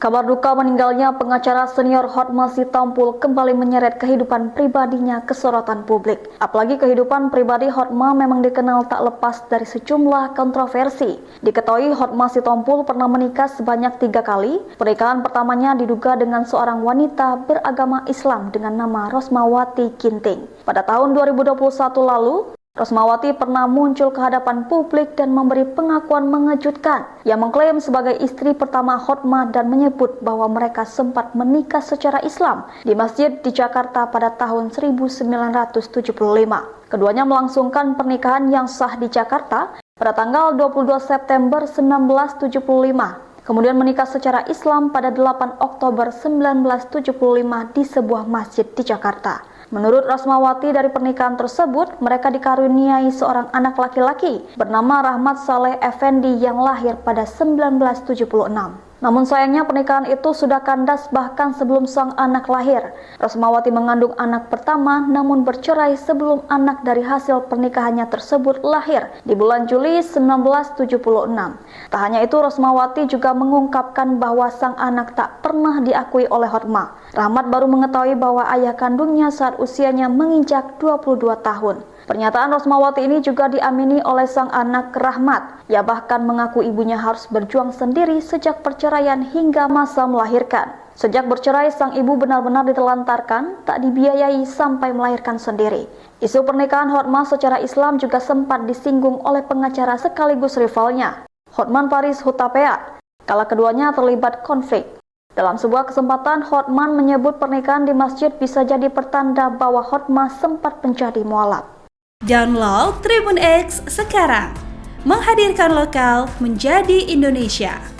Kabar duka meninggalnya pengacara senior Hotma Sitompul kembali menyeret kehidupan pribadinya ke sorotan publik. Apalagi kehidupan pribadi Hotma memang dikenal tak lepas dari sejumlah kontroversi. Diketahui Hotma Sitompul pernah menikah sebanyak 3 kali. Pernikahan pertamanya diduga dengan seorang wanita beragama Islam dengan nama Rosmawati Ginting. Pada tahun 2021 lalu, Rosmawati pernah muncul ke hadapan publik dan memberi pengakuan mengejutkan yang mengklaim sebagai istri pertama Hotma dan menyebut bahwa mereka sempat menikah secara Islam di masjid di Jakarta pada tahun 1975. Keduanya melangsungkan pernikahan yang sah di Jakarta pada tanggal 22 September 1975. Kemudian menikah secara Islam pada 8 Oktober 1975 di sebuah masjid di Jakarta. Menurut Rosmawati, dari pernikahan tersebut, mereka dikaruniai seorang anak laki-laki bernama Rahmat Saleh Effendi yang lahir pada 1976. Namun sayangnya pernikahan itu sudah kandas bahkan sebelum sang anak lahir. Rosmawati mengandung anak pertama namun bercerai sebelum anak dari hasil pernikahannya tersebut lahir di bulan Juli 1976. Tak hanya itu, Rosmawati juga mengungkapkan bahwa sang anak tak pernah diakui oleh Hotma. Rahmat baru mengetahui bahwa ayah kandungnya saat usianya menginjak 22 tahun. Pernyataan Rosmawati ini juga diamini oleh sang anak Rahmat. Ia bahkan mengaku ibunya harus berjuang sendiri sejak perceraian hingga masa melahirkan. Sejak bercerai, sang ibu benar-benar ditelantarkan, tak dibiayai sampai melahirkan sendiri. Isu pernikahan Hotma secara Islam juga sempat disinggung oleh pengacara sekaligus rivalnya, Hotman Paris Hutapea, kala keduanya terlibat konflik. Dalam sebuah kesempatan, Hotman menyebut pernikahan di masjid bisa jadi pertanda bahwa Hotma sempat menjadi mualaf. Download Tribun X sekarang, menghadirkan lokal menjadi Indonesia.